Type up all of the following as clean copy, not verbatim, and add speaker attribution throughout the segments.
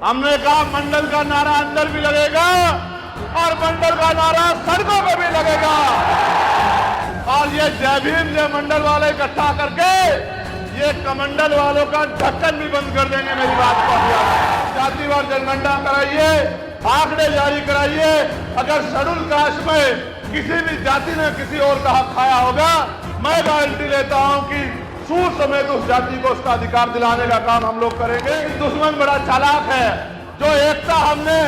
Speaker 1: हमने कहा मंडल का नारा अंदर भी लगेगा और मंडल का नारा सड़कों पे भी लगेगा। और ये जय भीम जय मंडल वाले इकट्ठा करके ये कमंडल वालों का ढक्कन भी बंद कर देंगे। मेरी बात को जातिवार जनगणना कराइए, आंकड़े जारी कराइए। अगर शेड्यूल कास्ट में किसी भी जाति ने किसी और का हक खाया होगा, मैं गारंटी लेता हूं कि सूद समेत उस जाति को उसका अधिकार दिलाने का काम हम लोग करेंगे। दुश्मन बड़ा चालाक है। जो एकता हमने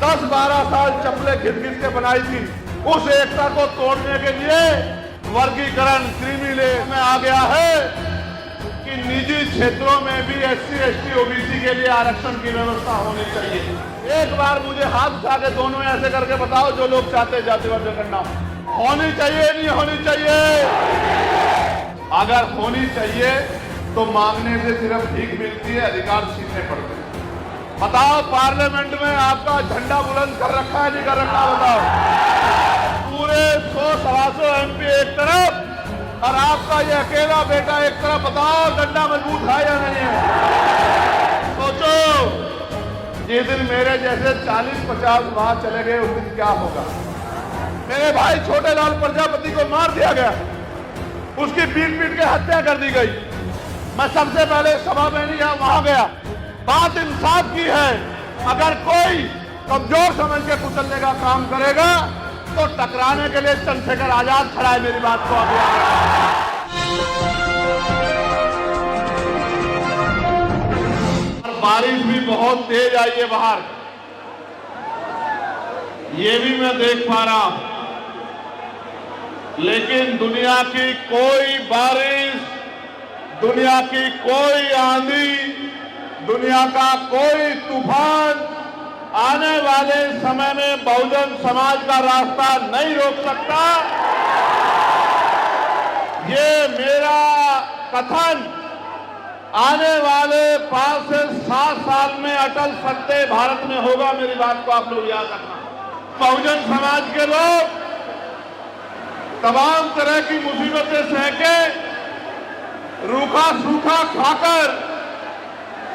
Speaker 1: 10-12 साल चप्पलें घिस के बनाई थी, उस एकता को तोड़ने के लिए वर्गीकरण क्रीमी लेयर में आ गया है कि निजी क्षेत्रों में भी SC ST OBC के लिए आरक्षण की व्यवस्था होनी चाहिए। एक बार मुझे हाथ उठा के दोनों ऐसे करके बताओ जो लोग चाहते जातिवार जनगणना होनी चाहिए, नहीं होनी चाहिए? अगर होनी चाहिए तो मांगने से सिर्फ भीख मिलती है, अधिकार छीनने पड़ते हैं। बताओ पार्लियामेंट में आपका झंडा बुलंद कर रखा है, नहीं कर रखा? बताओ। पूरे 100-125 MP एक तरफ और आपका ये अकेला बेटा एक तरफ। बताओ डंडा मजबूत है या नहीं है? सोचो, जिस दिन मेरे जैसे 40-50 वहां चले गए उस दिन क्या होगा? मेरे भाई छोटे लाल प्रजापति को मार दिया गया, उसकी पीट के हत्या कर दी गई। मैं सबसे पहले सभा में नहीं वहां गया। बात इंसाफ की है। अगर कोई कमजोर समझ के कुचलने का काम करेगा तो टकराने के लिए चंद्रशेखर आजाद खड़ा है। मेरी बात को अभी बारिश भी बहुत तेज आई है बाहर, ये भी मैं देख पा रहा हूं। लेकिन दुनिया की कोई बारिश, दुनिया की कोई आंधी, दुनिया का कोई तूफान आने वाले समय में बहुजन समाज का रास्ता नहीं रोक सकता। ये मेरा कथन आने वाले 5 से 7 साल में अटल सत्य भारत में होगा। मेरी बात को आप लोग याद रखना। बहुजन समाज के लोग तमाम तरह की मुसीबतें सह के रूखा सूखा खाकर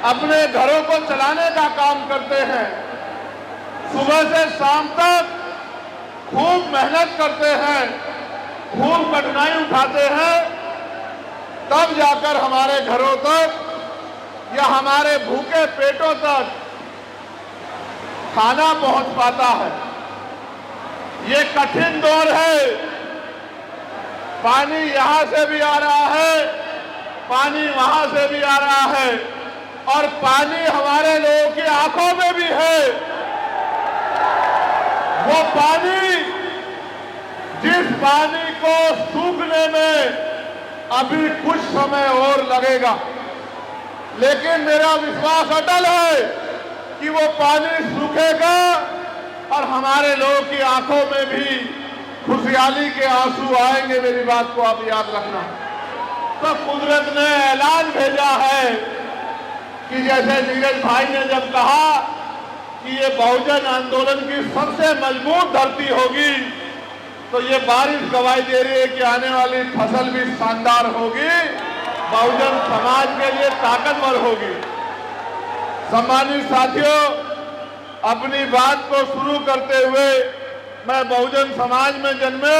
Speaker 1: अपने घरों को चलाने का काम करते हैं। सुबह से शाम तक खूब मेहनत करते हैं, खूब कठिनाई उठाते हैं, तब जाकर हमारे घरों तक या हमारे भूखे पेटों तक खाना पहुंच पाता है। ये कठिन दौर है। पानी यहां से भी आ रहा है, पानी वहां से भी आ रहा है और पानी हमारे लोगों की आंखों में भी है। वो पानी, जिस पानी को सूखने में अभी कुछ समय और लगेगा, लेकिन मेरा विश्वास अटल है कि वो पानी सूखेगा और हमारे लोगों की आंखों में भी खुशहाली के आंसू आएंगे। मेरी बात को आप याद रखना। तो कुदरत ने ऐलान भेजा है कि जैसे नीरज भाई ने जब कहा कि ये बहुजन आंदोलन की सबसे मजबूत धरती होगी, तो ये बारिश गवाही दे रही है कि आने वाली फसल भी शानदार होगी, बहुजन समाज के लिए ताकतवर होगी। सम्मानित साथियों, अपनी बात को शुरू करते हुए मैं बहुजन समाज में जन्मे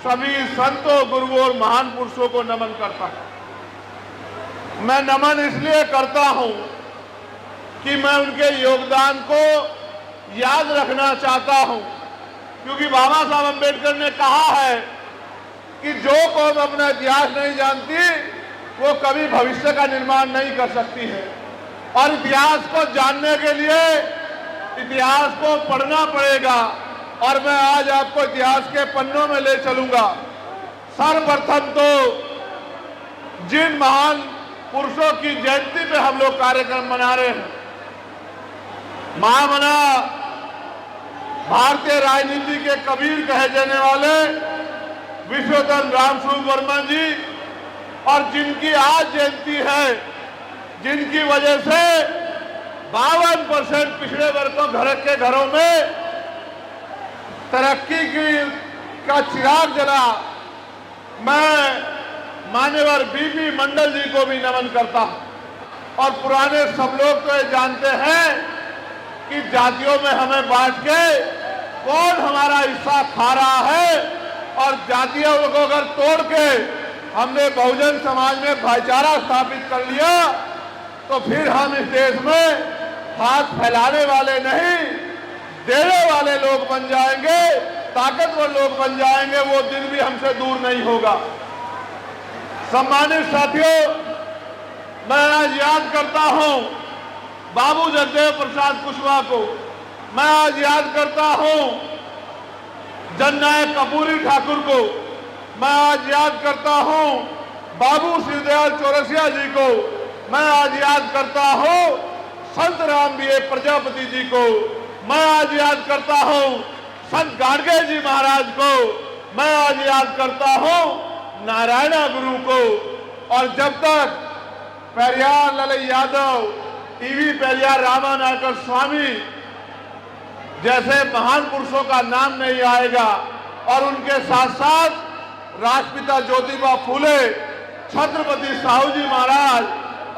Speaker 1: सभी संतों, गुरुओं और महान पुरुषों को नमन करता हूं। मैं नमन इसलिए करता हूं कि मैं उनके योगदान को याद रखना चाहता हूं, क्योंकि बाबा साहब अम्बेडकर ने कहा है कि जो कौम अपना इतिहास नहीं जानती वो कभी भविष्य का निर्माण नहीं कर सकती है। और इतिहास को जानने के लिए इतिहास को पढ़ना पड़ेगा और मैं आज आपको इतिहास के पन्नों में ले चलूंगा। सर्वप्रथम तो जिन महान पुरुषों की जयंती पे हम लोग कार्यक्रम मना रहे हैं, महामना भारतीय राजनीति के कबीर कहे जाने वाले विश्वधन रामस्वरूप वर्मा जी, और जिनकी आज जयंती है, जिनकी वजह से 52% पिछड़े वर्गों के घरों में तरक्की का चिराग जला। मैं मान्यवर बीबी मंडल जी को भी नमन करता हूं। और पुराने सब लोग तो ये जानते हैं कि जातियों में हमें बांट के कौन हमारा हिस्सा खा रहा है, और जातियों को अगर तोड़ के हमने बहुजन समाज में भाईचारा स्थापित कर लिया तो फिर हम इस देश में हाथ फैलाने वाले नहीं, देने वाले लोग बन जाएंगे, ताकतवर लोग बन जाएंगे। वो दिन भी हमसे दूर नहीं होगा। सम्मानित साथियों, मैं आज याद करता हूं बाबू जगदेव प्रसाद कुशवाहा को, मैं आज याद करता हूं जननायक कर्पूरी ठाकुर को, मैं आज याद करता हूं बाबू सिरदयाल चौरसिया जी को, मैं आज याद करता हूं संत राम बीए प्रजापति जी को, मैं आज याद करता हूं संत गाडगे जी महाराज को, मैं आज याद करता हूं नारायणा गुरु को। और जब तक पेरियार ललई यादव, टीवी पेरियार रामानायकर स्वामी जैसे महान पुरुषों का नाम नहीं आएगा और उनके साथ साथ राष्ट्रपिता ज्योतिबा फूले, छत्रपति साहू जी महाराज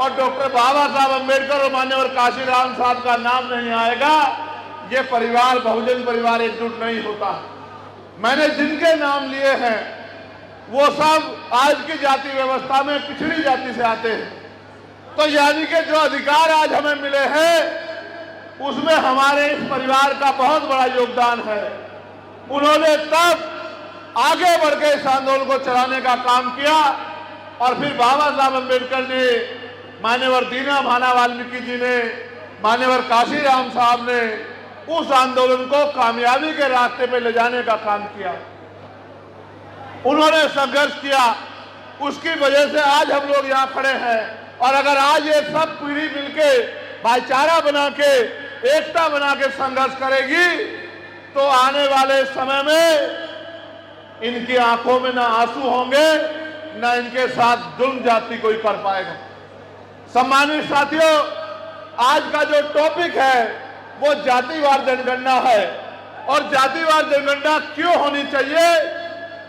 Speaker 1: और डॉक्टर बाबा साहब अम्बेडकर और मान्यवर काशीराम साहब का नाम नहीं आएगा, ये परिवार बहुजन परिवार एकजुट नहीं होता। मैंने जिनके नाम लिए हैं वो सब आज की जाति व्यवस्था में पिछड़ी जाति से आते हैं। तो यानी कि जो अधिकार आज हमें मिले हैं उसमें हमारे इस परिवार का बहुत बड़ा योगदान है। उन्होंने तब आगे बढ़ के इस आंदोलन को चलाने का काम किया और फिर बाबा साहब अम्बेडकर ने, मान्यवर दीना भाना वाल्मीकि जी ने, मान्यवर काशीराम साहब ने उस आंदोलन को कामयाबी के रास्ते पे ले जाने का काम किया। उन्होंने संघर्ष किया, उसकी वजह से आज हम लोग यहाँ खड़े हैं। और अगर आज ये सब पीढ़ी मिलके भाईचारा बना के, एकता बना के संघर्ष करेगी तो आने वाले समय में इनकी आंखों में ना आंसू होंगे, ना इनके साथ जुल्म जाति कोई कर पाएगा। सम्मानित साथियों, आज का जो टॉपिक है वो जातिवार जनगणना है। और जातिवार जनगणना क्यों होनी चाहिए,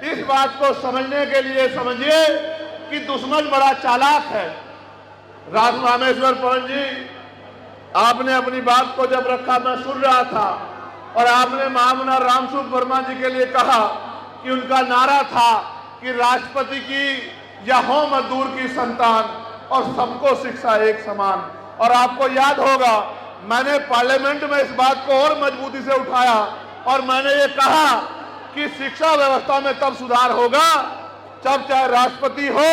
Speaker 1: इस बात को समझने के लिए समझिए कि दुश्मन बड़ा चालाक है। रामेश्वर परम जी, आपने अपनी बात को जब रखा मैं सुन रहा था और आपने महामना रामसुख वर्मा जी के लिए कहा कि उनका नारा था कि राष्ट्रपति की या हो मजदूर की संतान और सबको शिक्षा एक समान। और आपको याद होगा मैंने पार्लियामेंट में इस बात को और मजबूती से उठाया और मैंने ये कहा कि शिक्षा व्यवस्था में तब सुधार होगा जब चाहे राष्ट्रपति हो,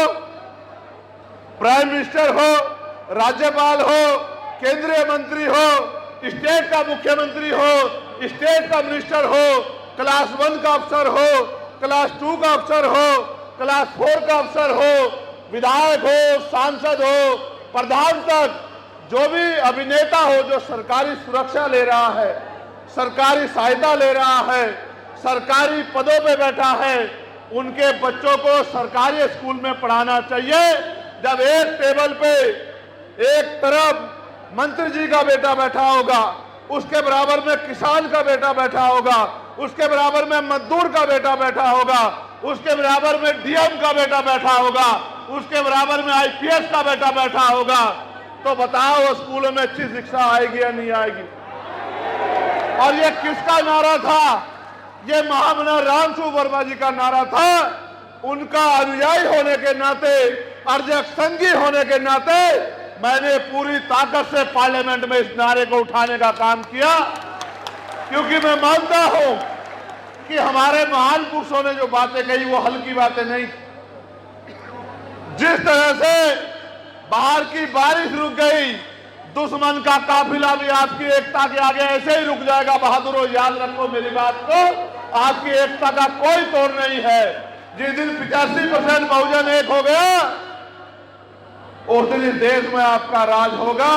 Speaker 1: प्राइम मिनिस्टर हो, राज्यपाल हो, केंद्रीय मंत्री हो, स्टेट का मुख्यमंत्री हो, स्टेट का मिनिस्टर हो, क्लास 1 का अफसर हो, क्लास 2 का अफसर हो, क्लास 4 का अफसर हो, विधायक हो, सांसद हो, प्रधान तक जो भी अभिनेता हो जो सरकारी सुरक्षा ले रहा है, सरकारी सहायता ले रहा है, सरकारी पदों पे बैठा है, उनके बच्चों को सरकारी स्कूल में पढ़ाना चाहिए। जब एक टेबल पे एक तरफ मंत्री जी का बेटा बैठा होगा, उसके बराबर में किसान का बेटा बैठा होगा, उसके बराबर में मजदूर का बेटा बैठा होगा, उसके बराबर में डीएम का बेटा बैठा होगा, उसके बराबर में आईपीएस का बेटा बैठा होगा, तो बताओ स्कूलों में अच्छी शिक्षा आएगी या नहीं आएगी। और ये किसका नारा था? ये महामना रामसुख वर्मा जी का नारा था। उनका अनुयायी होने के नाते, अर्जक संघी होने के नाते मैंने पूरी ताकत से पार्लियामेंट में इस नारे को उठाने का काम किया, क्योंकि मैं मानता हूं कि हमारे महान पुरुषों ने जो बातें कही वो हल्की बातें नहीं। जिस तरह से बाहर की बारिश रुक गई, दुश्मन का काफिला भी आपकी एकता के आगे ऐसे ही रुक जाएगा। बहादुरों, याद रखो मेरी बात को, आपकी एकता का कोई तोड़ नहीं है। जिस दिन 85% बहुजन एक हो गया उस दिन इस देश में आपका राज होगा।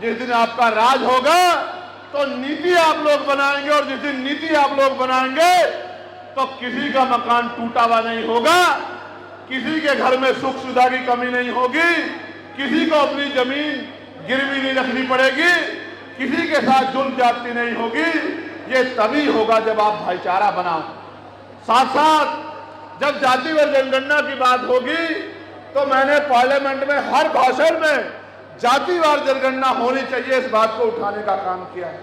Speaker 1: जिस दिन आपका राज होगा तो नीति आप लोग बनाएंगे, और जिस दिन नीति आप लोग बनाएंगे तो किसी का मकान टूटा हुआ नहीं होगा, किसी के घर में सुख सुविधा की कमी नहीं होगी, किसी को अपनी जमीन गिरवी नहीं रखनी पड़ेगी, किसी के साथ जुल्म ज्यादती नहीं होगी। ये तभी होगा जब आप भाईचारा बनाओ। साथ साथ जब जातिवार जनगणना की बात होगी तो मैंने पार्लियामेंट में हर भाषण में जातिवार जनगणना होनी चाहिए इस बात को उठाने का काम किया है।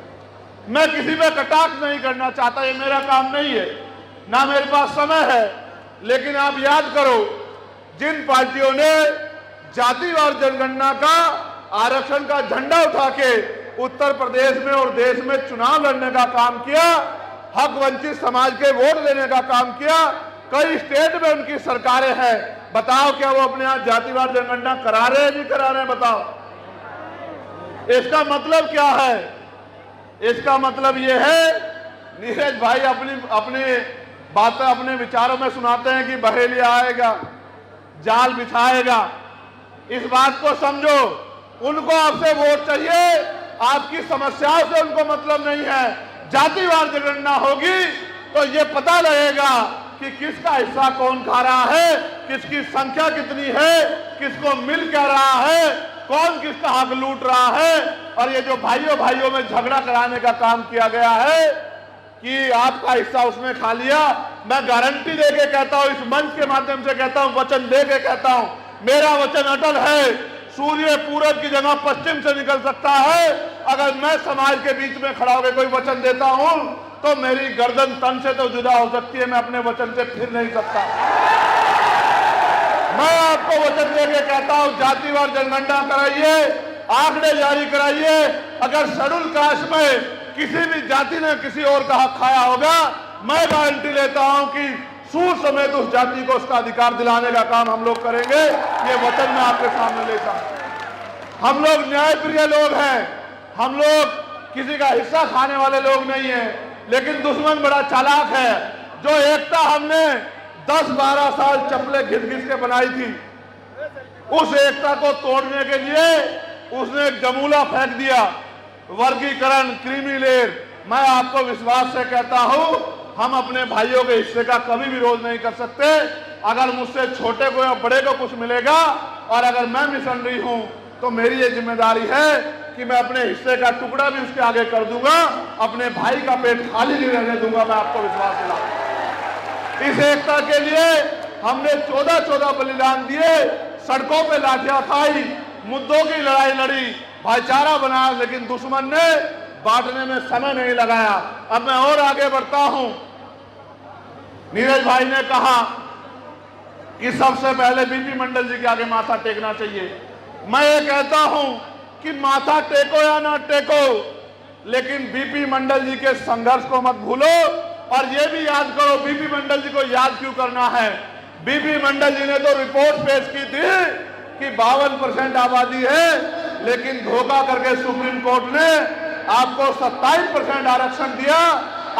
Speaker 1: मैं किसी पे कटाक्ष नहीं करना चाहता, ये मेरा काम नहीं है, ना मेरे पास समय है। लेकिन आप याद करो, जिन पार्टियों ने जातिवार जनगणना का, आरक्षण का झंडा उठा के उत्तर प्रदेश में और देश में चुनाव लड़ने का काम किया, हक वंचित समाज के वोट लेने का काम किया, कई स्टेट में उनकी सरकारें हैं, बताओ क्या वो अपने यहाँ जातिवार जनगणना करा रहे हैं, नहीं करा रहे हैं? बताओ। इसका मतलब क्या है? इसका मतलब यह है, नीरज भाई अपनी बातें अपने विचारों में सुनाते हैं कि बहेलिया आएगा, जाल बिछाएगा। इस बात को समझो, उनको आपसे वोट चाहिए, आपकी समस्याओं से उनको मतलब नहीं है। जातिवार जनगणना होगी तो ये पता लगेगा कि किसका हिस्सा कौन खा रहा है, किसकी संख्या कितनी है, किसको मिल क्या रहा है, कौन किसका हक लूट रहा है। और ये जो भाइयों भाइयों में झगड़ा कराने का काम किया गया है कि आपका हिस्सा उसने खा लिया, मैं गारंटी देके कहता हूं, इस मंच के माध्यम से कहता हूं, वचन देके कहता हूं, मेरा वचन अटल है, सूर्य पूरब की जगह पश्चिम से निकल सकता है। अगर मैं समाज के बीच में खड़ा होकर कोई वचन देता हूं तो मेरी गर्दन तन से तो जुदा हो सकती है, मैं अपने वचन से फिर नहीं सकता। मैं आपको वचन देके कहता हूं, जातिवार जनगणना कराइए, आंकड़े जारी कराइए। अगर शेड्यूल कास्ट में किसी भी जाति ने किसी और का हक खाया होगा, मैं गारंटी लेता हूं कि सूर समेत उस जाति को उसका अधिकार दिलाने का काम हम लोग करेंगे। ये वचन मैं आपके सामने लेता हूं। हम लोग न्यायप्रिय लोग हैं, हम लोग किसी का हिस्सा खाने वाले लोग नहीं हैं। लेकिन दुश्मन बड़ा चालाक है। जो एकता हमने 10-12 साल चप्पलें घिस घिस के बनाई थी, उस एकता को तोड़ने के लिए उसने एक जमूला फेंक दिया, वर्गीकरण, क्रीमी लेयर। मैं आपको विश्वास से कहता हूं, हम अपने भाइयों के हिस्से का कभी विरोध नहीं कर सकते। अगर मुझसे छोटे को या बड़े को कुछ मिलेगा और अगर मैं मिशनरी हूं तो मेरी ये जिम्मेदारी है कि मैं अपने हिस्से का टुकड़ा भी उसके आगे कर दूंगा, अपने भाई का पेट खाली नहीं रहने दूंगा। मैं आपको विश्वास दिलाऊं, इस एकता के लिए हमने 14-14 बलिदान दिए, सड़कों पे लाठियां खाई, मुद्दों की लड़ाई लड़ी, भाईचारा बनाया, लेकिन दुश्मन ने बांटने में समय नहीं लगाया। अब मैं और आगे बढ़ता हूं। नीरज भाई ने कहा कि सबसे पहले बीपी मंडल जी के आगे माथा टेकना चाहिए। मैं ये कहता हूं कि माथा टेको या ना टेको, लेकिन बीपी मंडल जी के संघर्ष को मत भूलो। और ये भी याद करो, बीपी मंडल जी को याद क्यों करना है? बीपी मंडल जी ने तो रिपोर्ट पेश की थी कि 52% आबादी है, लेकिन धोखा करके सुप्रीम कोर्ट ने आपको 27% आरक्षण दिया।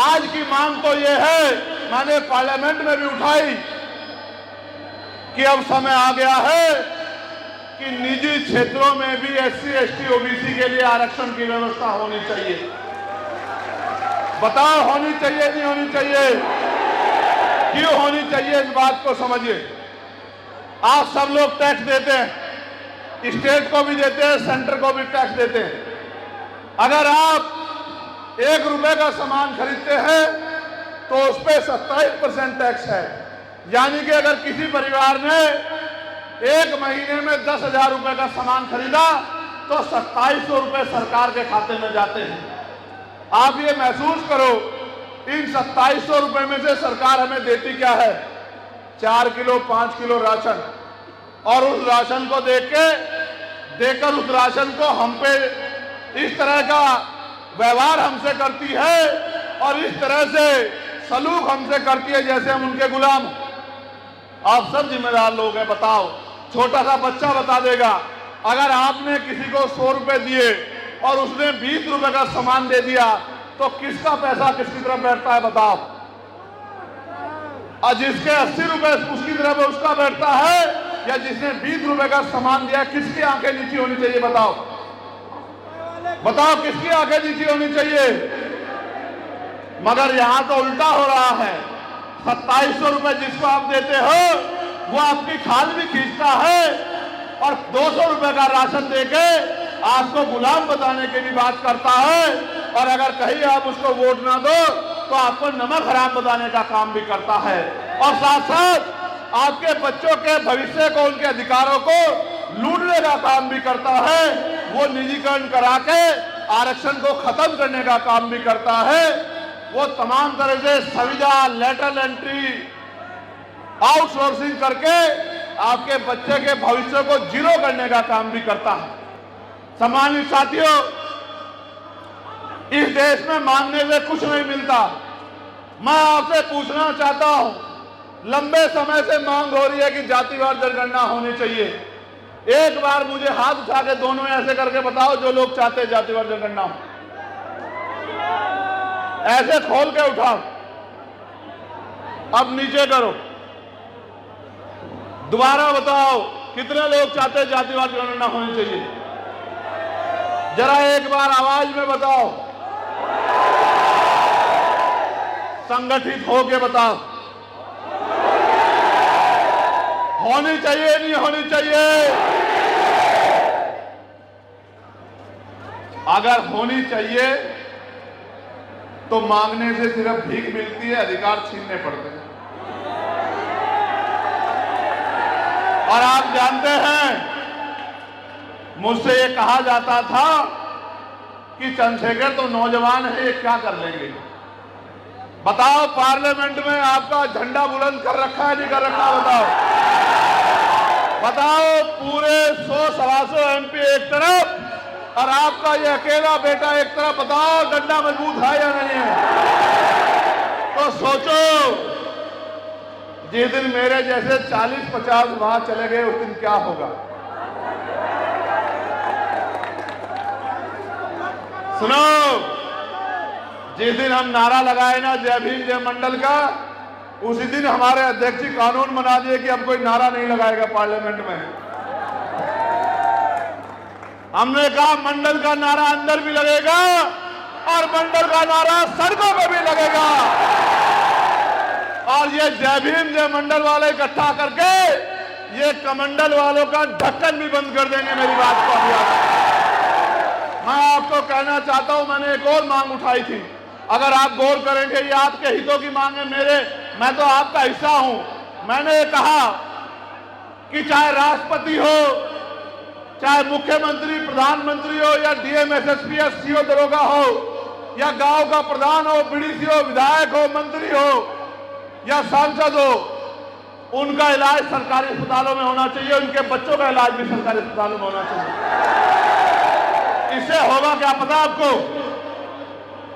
Speaker 1: आज की मांग तो ये है, मैंने पार्लियामेंट में भी उठाई कि अब समय आ गया है कि निजी क्षेत्रों में भी SC, ST, OBC के लिए आरक्षण की व्यवस्था होनी चाहिए। बताओ, होनी चाहिए नहीं होनी चाहिए? क्यों होनी चाहिए, इस बात को समझिए। आप सब लोग टैक्स देते हैं, स्टेट को भी देते हैं, सेंटर को भी टैक्स देते हैं। अगर आप 1 रुपए का सामान खरीदते हैं तो उस पर 27% टैक्स है। यानी कि अगर किसी परिवार ने 1 महीने में 10,000 रुपए का सामान खरीदा तो 2700 रुपए सरकार के खाते में जाते हैं। आप ये महसूस करो, इन 2700 रुपए में से सरकार हमें देती क्या है? 4 किलो 5 किलो राशन। और उस राशन को देकर उस राशन को हम पे इस तरह का व्यवहार हमसे करती है और इस तरह से सलूक हमसे करती है जैसे हम उनके गुलाम। आप सब जिम्मेदार लोग हैं। बताओ, छोटा सा बच्चा बता देगा, अगर आपने किसी को 100 रुपए दिए और उसने 20 रुपए का सामान दे दिया तो किसका पैसा किसकी तरफ बैठता है? बताओ। और जिसके 80 रुपए उसकी तरफ उसका बैठता है, या जिसने 20 रुपए का सामान दिया, किसकी आंखें नीची होनी चाहिए? बताओ बताओ, किसकी आंखें नीची होनी चाहिए? मगर यहां तो उल्टा हो रहा है। 2700 रुपए जिसको आप देते हो वो आपकी खाल भी खींचता है और 200 रुपए का राशन देके आपको गुलाम बताने की भी बात करता है। और अगर कहीं आप उसको वोट ना दो तो आपको नमक हराम बताने का काम भी करता है। और साथ साथ आपके बच्चों के भविष्य को, उनके अधिकारों को लूटने का काम भी करता है। वो निजीकरण करा के आरक्षण को खत्म करने का काम भी करता है। वो तमाम तरह से सुविधा, लेटरल एंट्री, आउटसोर्सिंग करके आपके बच्चे के भविष्य को जीरो करने का काम भी करता है। सम्मानित साथियों, इस देश में मांगने से कुछ नहीं मिलता। मैं आपसे पूछना चाहता हूं, लंबे समय से मांग हो रही है कि जातिवार जनगणना होनी चाहिए। एक बार मुझे हाथ उठा के दोनों ऐसे करके बताओ जो लोग चाहते हैं जातिवार जनगणना हो। ऐसे खोल के उठाओ, अब नीचे करो, दोबारा बताओ कितने लोग चाहते हैं जातिवार जनगणना होनी चाहिए। जरा एक बार आवाज में बताओ, संगठित होके बताओ, होनी चाहिए नहीं होनी चाहिए। अगर होनी चाहिए तो मांगने से सिर्फ भीख मिलती है, अधिकार छीनने पड़ते हैं। और आप जानते हैं, मुझसे ये कहा जाता था कि चंद्रशेखर तो नौजवान है, ये क्या कर लेंगे। बताओ, पार्लियामेंट में आपका झंडा बुलंद कर रखा है नहीं कर रखा, बताओ। पूरे 100-125 एमपी एक तरफ और आपका ये अकेला बेटा एक तरफ। बताओ डंडा मजबूत है या नहीं है। तो सोचो, जिस दिन मेरे जैसे 40-50 वहां चले गए उस दिन क्या होगा। सुनो, जिस दिन हम नारा लगाए ना जय भीम जय मंडल का, उसी दिन हमारे अध्यक्ष जी कानून बना दिए कि अब कोई नारा नहीं लगाएगा पार्लियामेंट में। हमने कहा मंडल का नारा अंदर भी लगेगा और मंडल का नारा सड़कों पे भी लगेगा। और ये जय भीम जय मंडल वाले इकट्ठा करके ये कमंडल वालों का ढक्कन भी बंद कर देंगे। मेरी बात को अभी मैं आपको कहना चाहता हूं, मैंने एक और मांग उठाई थी। अगर आप गौर करेंगे, ये आपके हितों की मांग है। मैं तो आपका हिस्सा हूं। मैंने कहा कि चाहे राष्ट्रपति हो, चाहे मुख्यमंत्री, प्रधानमंत्री हो, या डीएम, एसएसपी या सीओ दरोगा हो, या गांव का प्रधान हो, बीडीसी हो, विधायक हो, मंत्री हो या सांसद हो, उनका इलाज सरकारी अस्पतालों में होना चाहिए। उनके बच्चों का इलाज भी सरकारी अस्पतालों में होना चाहिए। इससे होगा क्या पता आपको?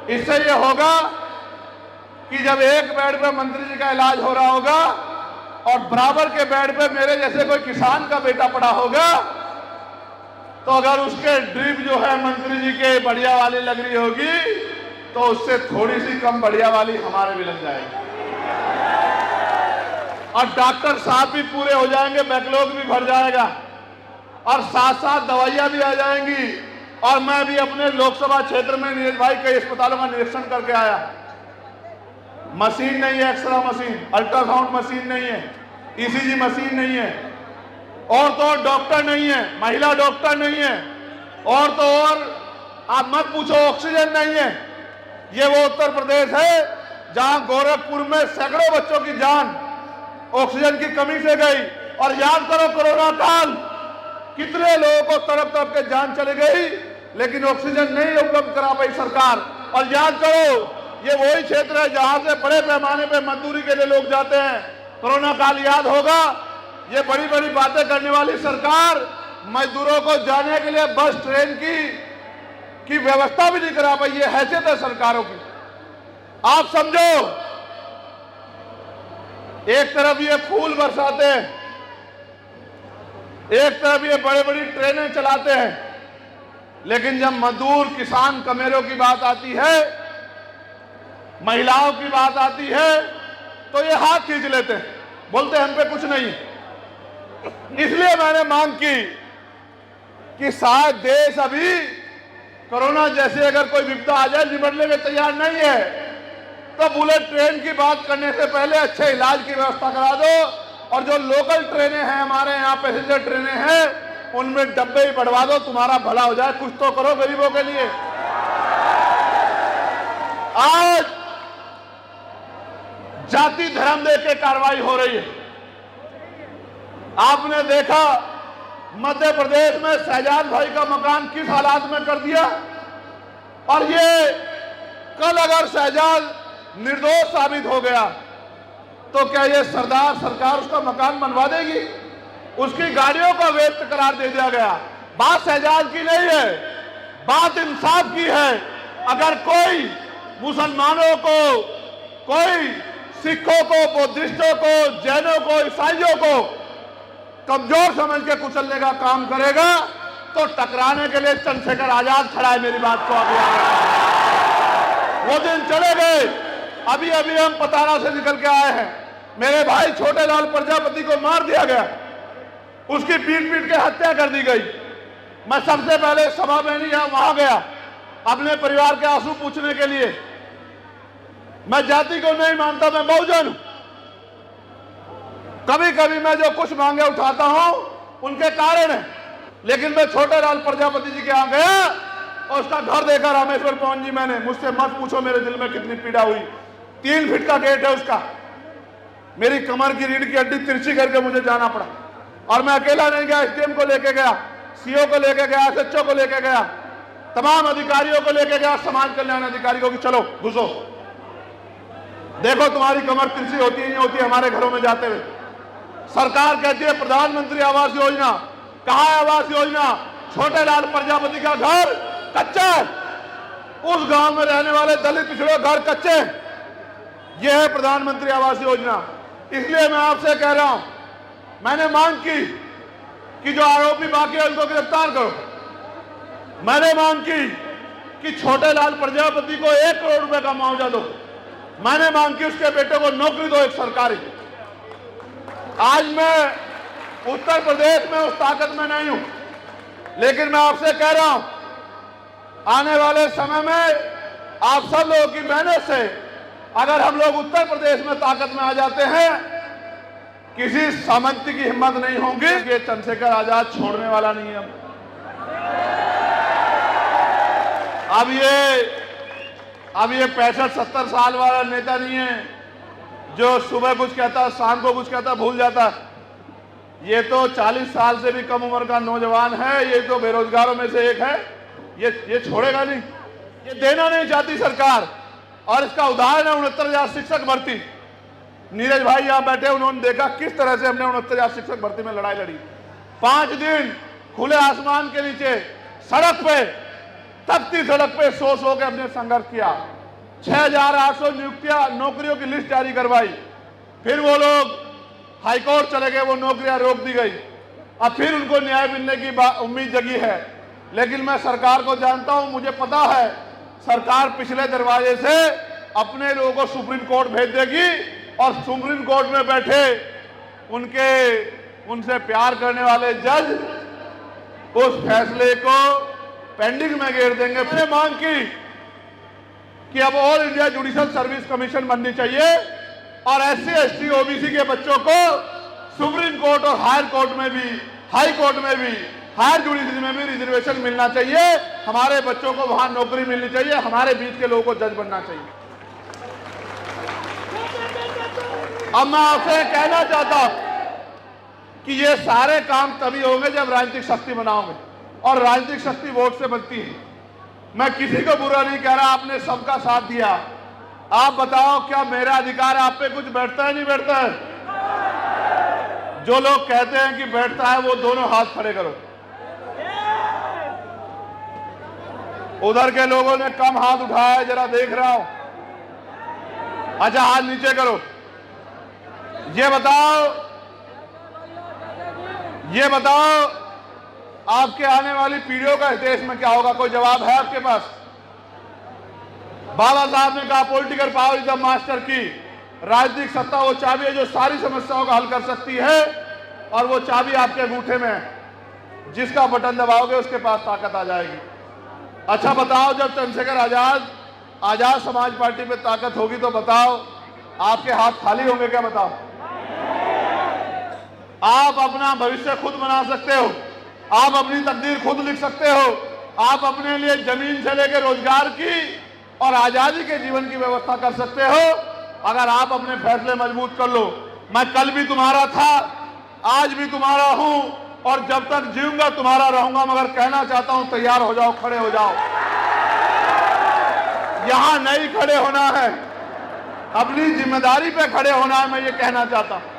Speaker 1: इससे ये होगा कि जब एक बेड पे मंत्री जी का इलाज हो रहा होगा और बराबर के बेड पे मेरे जैसे कोई किसान का बेटा पड़ा होगा, तो अगर उसके ड्रिप जो है मंत्री जी के बढ़िया वाली लग रही होगी, तो उससे थोड़ी सी कम बढ़िया वाली हमारे भी लग जाएगी। और डॉक्टर साहब भी पूरे हो जाएंगे, बैकलॉग भी भर जाएगा और साथ साथ दवाइयां भी आ जाएंगी। और मैं भी अपने लोकसभा क्षेत्र में नीरज भाई कई अस्पतालों का निरीक्षण करके आया। मशीन नहीं है, एक्सरे मशीन, अल्ट्रासाउंड मशीन नहीं है, ईसीजी मशीन नहीं है, और तो और डॉक्टर नहीं है, महिला डॉक्टर नहीं है, और तो और आप मत पूछो, ऑक्सीजन नहीं है। ये वो उत्तर प्रदेश है जहां गोरखपुर में सैकड़ों बच्चों की जान ऑक्सीजन की कमी से गई। और याद करो, कोरोना काल कितने लोगों को तरफ तरफ के जान चली गई, लेकिन ऑक्सीजन नहीं उपलब्ध करा पाई सरकार। और याद करो, ये वही क्षेत्र है जहां से बड़े पैमाने पे मजदूरी के लिए लोग जाते हैं। कोरोना काल याद होगा, ये बड़ी बड़ी बातें करने वाली सरकार मजदूरों को जाने के लिए बस ट्रेन की व्यवस्था भी नहीं करा पाई। ये हैसियत है सरकारों की। आप समझो, एक तरफ ये फूल बरसाते हैं, एक तरफ ये बड़ी बड़ी ट्रेनें चलाते हैं, लेकिन जब मजदूर, किसान, कमेरों की बात आती है, महिलाओं की बात आती है, तो ये हाथ खींच लेते हैं, बोलते हम पे कुछ नहीं। इसलिए मैंने मांग की कि शायद देश अभी कोरोना जैसे अगर कोई विपदा आ जाए, निपटने में तैयार नहीं है, तो बुलेट ट्रेन की बात करने से पहले अच्छे इलाज की व्यवस्था करा दो। और जो लोकल ट्रेनें हैं, हमारे यहाँ पैसेंजर ट्रेनें हैं, उनमें डब्बे ही बढ़वा दो, तुम्हारा भला हो जाए। कुछ तो करो गरीबों के लिए। आज जाति धर्म देख के कार्रवाई हो रही है। आपने देखा मध्य प्रदेश में शहजाद भाई का मकान किस हालात में कर दिया। और ये कल अगर शहजाद निर्दोष साबित हो गया तो क्या ये सरदार सरकार उसका मकान बनवा देगी? उसकी गाड़ियों का वैध करार दे दिया गया। बात शहजाद की नहीं है, बात इंसाफ की है। अगर कोई मुसलमानों को, कोई सिखों को, बुद्धिस्टों को, जैनों को, ईसाइयों को कमजोर समझ के कुचलने का काम करेगा तो टकराने के लिए चंद्रशेखर आजाद खड़ा है। मेरी बात को अभी वो दिन चले गए। अभी अभी हम पतारा से निकल के आए हैं। मेरे भाई छोटे लाल प्रजापति को मार दिया गया, उसकी पीट पीट के हत्या कर दी गई। मैं सबसे पहले सभा में नहीं वहां गया अपने परिवार के आंसू पूछने के लिए। मैं जाति को नहीं मानता, मैं बहुजन हूं। कभी कभी मैं जो कुछ मांगे उठाता हूं उनके कारण है, लेकिन मैं छोटे लाल प्रजापति जी के यहां गया और उसका घर देखा रामेश्वर पवन जी। मैंने, मुझसे मत पूछो मेरे दिल में कितनी पीड़ा हुई। 3 फीट का गेट है उसका, मेरी कमर की रीढ़ की हड्डी तिरछी करके मुझे जाना पड़ा। और मैं अकेला नहीं गया, एसडीएम को लेके गया, सीओ को लेके गया, एसएचओ को लेके गया, तमाम अधिकारियों को लेके गया, समाज कल्याण अधिकारी को कि चलो घुसो, देखो तुम्हारी कमर तिरछी होती है नहीं होती हमारे घरों में जाते हुए। सरकार कहती है प्रधानमंत्री आवास योजना, कहाँ है आवास योजना? छोटे लाल प्रजापति का घर कच्चा है, उस गांव में रहने वाले दलित पिछड़े घर कच्चे। यह है प्रधानमंत्री आवास योजना। इसलिए मैं आपसे कह रहा हूं, मैंने मांग की कि जो आरोपी बाकी है उनको गिरफ्तार करो। मैंने मांग की कि छोटे लाल प्रजापति को 1 करोड़ रुपए का मुआवजा दो। मैंने मांग की उसके बेटे को नौकरी दो, एक सरकारी। आज मैं उत्तर प्रदेश में उस ताकत में नहीं हूं, लेकिन मैं आपसे कह रहा हूं आने वाले समय में आप सब लोगों की मेहनत से अगर हम लोग उत्तर प्रदेश में ताकत में आ जाते हैं, किसी सामंती की हिम्मत नहीं होगी कि चंद्रशेखर आजाद छोड़ने वाला नहीं है। अब ये 65-70 साल वाला नेता नहीं है जो सुबह कुछ कहता शाम को कुछ कहता भूल जाता। ये तो 40 साल से भी कम उम्र का नौजवान है, ये तो बेरोजगारों में से एक है। ये छोड़ेगा नहीं, ये देना नहीं चाहती सरकार। और इसका उदाहरण है 69,000 शिक्षक भर्ती। नीरज भाई यहां बैठे, उन्होंने देखा किस तरह से हमने 69,000 शिक्षक भर्ती में लड़ाई लड़ी। 5 दिन खुले आसमान के नीचे सड़क पे, तपती सड़क पे सो के हमने संघर्ष किया। 6,800 नौकरियों की लिस्ट जारी करवाई। फिर वो लोग हाईकोर्ट चले गए, वो नौकरियां रोक दी गई। अब फिर उनको न्याय मिलने की उम्मीद जगी है, लेकिन मैं सरकार को जानता हूं, मुझे पता है सरकार पिछले दरवाजे से अपने लोगों को सुप्रीम कोर्ट भेज देगी और सुप्रीम कोर्ट में बैठे उनसे प्यार करने वाले जज उस फैसले को पेंडिंग में घेर देंगे। मैंने मांग की कि अब all India judicial service commission बननी चाहिए और SC ST OBC के बच्चों को सुप्रीम कोर्ट और हायर कोर्ट में भी, हाई कोर्ट में भी, हायर जुडिशरी में भी रिजर्वेशन मिलना चाहिए। हमारे बच्चों को वहां नौकरी मिलनी चाहिए, हमारे बीच के लोगों को जज बनना चाहिए। अब मैं आपसे कहना चाहता हूं कि ये सारे काम तभी होंगे जब राजनीतिक शक्ति बनाओगे, और राजनीतिक शक्ति वोट से बनती है। मैं किसी को बुरा नहीं कह रहा, आपने सबका साथ दिया। आप बताओ क्या मेरा अधिकार आप पे कुछ बैठता है नहीं बैठता है? जो लोग कहते हैं कि बैठता है वो दोनों हाथ खड़े करो। उधर के लोगों ने कम हाथ उठाया है, जरा देख रहा हूं। अच्छा हाथ नीचे करो। ये बताओ आपके आने वाली पीढ़ियों का इस देश में क्या होगा? कोई जवाब है आपके पास? बाबा साहब ने कहा political power is the master की। राजनीतिक सत्ता वो चाबी है जो सारी समस्याओं का हल कर सकती है, और वो चाबी आपके अंगूठे में है। जिसका बटन दबाओगे उसके पास ताकत आ जाएगी। अच्छा बताओ, जब चंद्रशेखर आजाद समाज पार्टी पे ताकत होगी तो बताओ आपके हाथ खाली होंगे क्या? बताओ। आप अपना भविष्य खुद बना सकते हो, आप अपनी तकदीर खुद लिख सकते हो, आप अपने लिए जमीन से लेकर रोजगार की और आजादी के जीवन की व्यवस्था कर सकते हो, अगर आप अपने फैसले मजबूत कर लो। मैं कल भी तुम्हारा था, आज भी तुम्हारा हूं, और जब तक जीऊंगा तुम्हारा रहूंगा। मगर कहना चाहता हूं तैयार हो जाओ, खड़े हो जाओ। यहाँ नहीं खड़े होना है, अपनी जिम्मेदारी पे खड़े होना है, मैं ये कहना चाहता हूं।